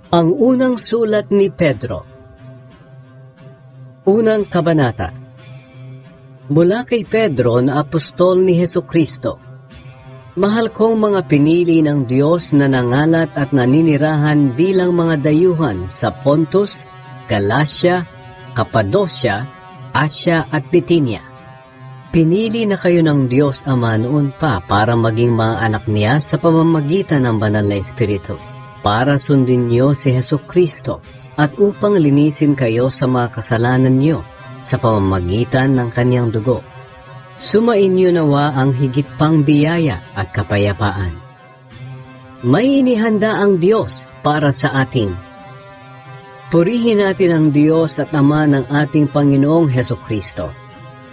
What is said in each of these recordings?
Ang unang sulat ni Pedro. Unang kabanata. Mula kay Pedro na apostol ni Hesukristo. Mahal kong mga pinili ng Diyos na nangalat at naninirahan bilang mga dayuhan sa Pontus, Galacia, Cappadocia, Asia at Bithynia. Pinili na kayo ng Diyos Ama noon pa para maging mga anak niya sa pamamagitan ng banal na Espiritu, para sundin niyo si Hesukristo at upang linisin kayo sa mga kasalanan niyo sa pamamagitan ng kanyang dugo. Sumainyo nawa ang higit pang biyaya at kapayapaan. May inihanda ang Diyos para sa atin. Purihin natin ang Diyos at Ama ng ating Panginoong Hesukristo.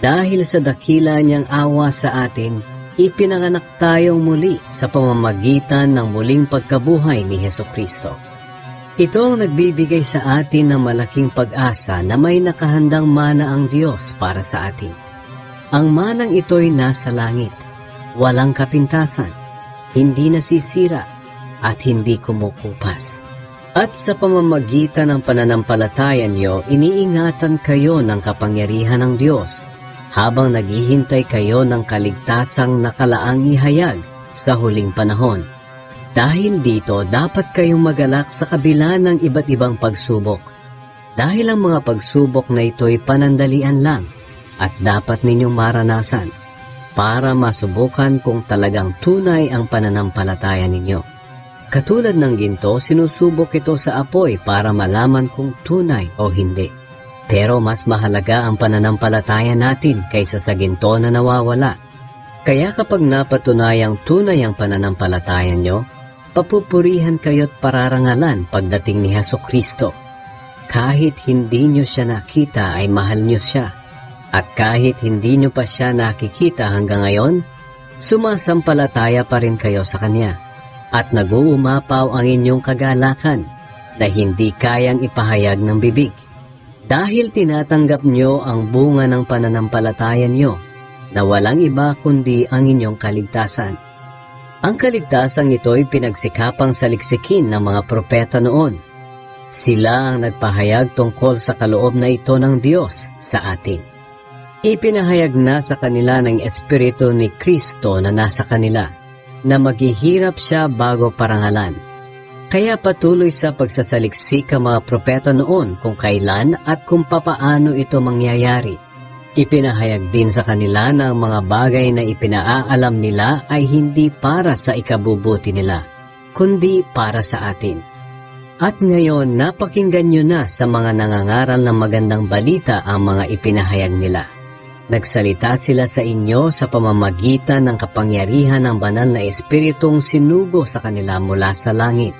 Dahil sa dakila niyang awa sa atin, ipinanganak tayong muli sa pamamagitan ng muling pagkabuhay ni Hesukristo. Ito ang nagbibigay sa atin ng malaking pag-asa na may nakahandang mana ang Diyos para sa atin. Ang manang ito'y nasa langit, walang kapintasan, hindi nasisira, at hindi kumukupas. At sa pamamagitan ng pananampalataya niyo, iniingatan kayo ng kapangyarihan ng Diyos, habang naghihintay kayo ng kaligtasang nakalaang ihayag sa huling panahon. Dahil dito, dapat kayong magalak sa kabila ng iba't ibang pagsubok. Dahil ang mga pagsubok na ito'y panandalian lang at dapat ninyong maranasan para masubukan kung talagang tunay ang pananampalataya ninyo. Katulad ng ginto, sinusubok ito sa apoy para malaman kung tunay o hindi. Pero mas mahalaga ang pananampalataya natin kaysa sa ginto na nawawala. Kaya kapag napatunayang tunay ang pananampalataya nyo, papupurihan kayo't pararangalan pagdating ni Hesukristo. Kahit hindi nyo siya nakita ay mahal nyo siya. At kahit hindi nyo pa siya nakikita hanggang ngayon, sumasampalataya pa rin kayo sa Kanya. At nag-uumapaw ang inyong kagalakan na hindi kayang ipahayag ng bibig. Dahil tinatanggap nyo ang bunga ng pananampalataya nyo na walang iba kundi ang inyong kaligtasan. Ang kaligtasan ito'y pinagsikapang saliksikin ng mga propeta noon. Sila ang nagpahayag tungkol sa kaloob na ito ng Diyos sa atin. Ipinahayag na sa kanila ng Espiritu ni Kristo na nasa kanila, na maghihirap siya bago parangalan. Kaya patuloy sa pagsasaliksik ang mga propeta noon kung kailan at kung papaano ito mangyayari. Ipinahayag din sa kanila na ang mga bagay na ipinaalam nila ay hindi para sa ikabubuti nila, kundi para sa atin. At ngayon, napakinggan nyo na sa mga nangangaral ng magandang balita ang mga ipinahayag nila. Nagsalita sila sa inyo sa pamamagitan ng kapangyarihan ng banal na Espiritong sinugo sa kanila mula sa langit.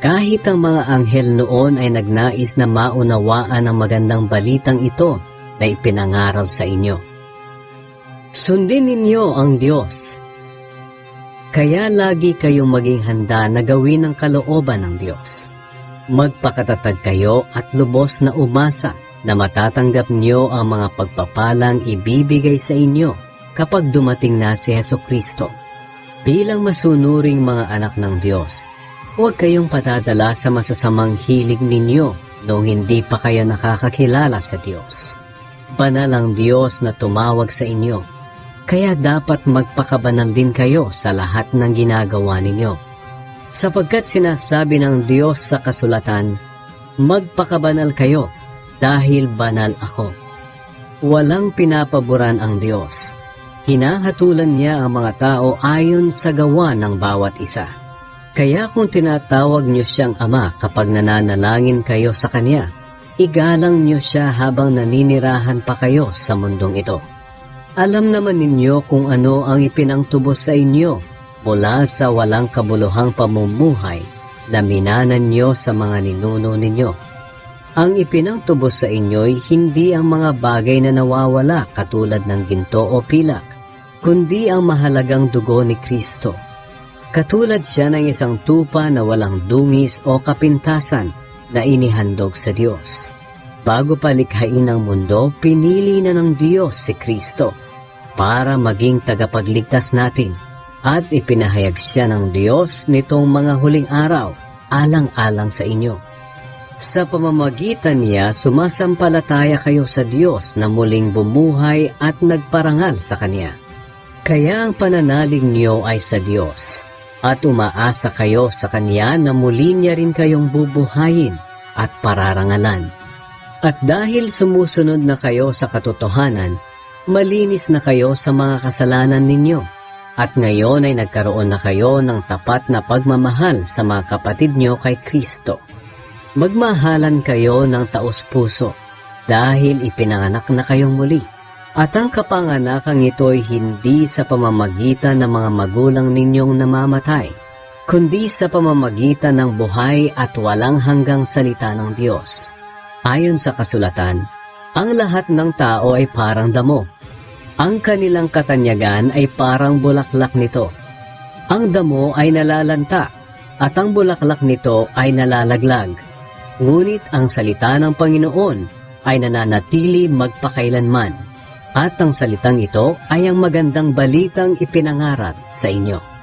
Kahit ang mga anghel noon ay nagnais na maunawaan ang magandang balitang ito na ipinangaral sa inyo. Sundin ninyo ang Diyos. Kaya lagi kayong maging handa na gawin ang kalooban ng Diyos. Magpakatatag kayo at lubos na umasa na matatanggap niyo ang mga pagpapalang ibibigay sa inyo kapag dumating na si Hesukristo. Bilang masunuring mga anak ng Diyos, huwag kayong patadala sa masasamang hilig ninyo noong hindi pa kayo nakakakilala sa Diyos. Banal ang Diyos na tumawag sa inyo, kaya dapat magpakabanal din kayo sa lahat ng ginagawa ninyo. Sapagkat sinasabi ng Diyos sa kasulatan, magpakabanal kayo dahil banal ako. Walang pinapaboran ang Diyos. Hinahatulan niya ang mga tao ayon sa gawa ng bawat isa. Kaya kung tinatawag niyo siyang Ama kapag nananalangin kayo sa Kanya, igalang niyo siya habang naninirahan pa kayo sa mundong ito. Alam naman ninyo kung ano ang ipinangtubos sa inyo mula sa walang kabuluhang pamumuhay na minanan niyo sa mga ninuno ninyo. Ang ipinangtubos sa inyo'y hindi ang mga bagay na nawawala katulad ng ginto o pilak, kundi ang mahalagang dugo ni Kristo. Katulad siya ng isang tupa na walang dungis o kapintasan na inihandog sa Diyos. Bago palikhain ang mundo, pinili na ng Diyos si Kristo para maging tagapagligtas natin at ipinahayag siya ng Diyos nitong mga huling araw alang-alang sa inyo. Sa pamamagitan niya, sumasampalataya kayo sa Diyos na muling bumuhay at nagparangal sa Kanya. Kaya ang pananalig niyo ay sa Diyos, at umaasa kayo sa Kanya na muli niya rin kayong bubuhayin at pararangalan. At dahil sumusunod na kayo sa katotohanan, malinis na kayo sa mga kasalanan ninyo, at ngayon ay nagkaroon na kayo ng tapat na pagmamahal sa mga kapatid niyo kay Kristo. Magmahalan kayo ng taos-puso dahil ipinanganak na kayong muli. At ang kapanganakang ito'y hindi sa pamamagitan ng mga magulang ninyong namamatay, kundi sa pamamagitan ng buhay at walang hanggang salita ng Diyos. Ayon sa kasulatan, ang lahat ng tao ay parang damo. Ang kanilang katanyagan ay parang bulaklak nito. Ang damo ay nalalanta at ang bulaklak nito ay nalalaglag. Ngunit ang salita ng Panginoon ay nananatili magpakailanman, at ang salitang ito ay ang magandang balitang ipinangaral sa inyo.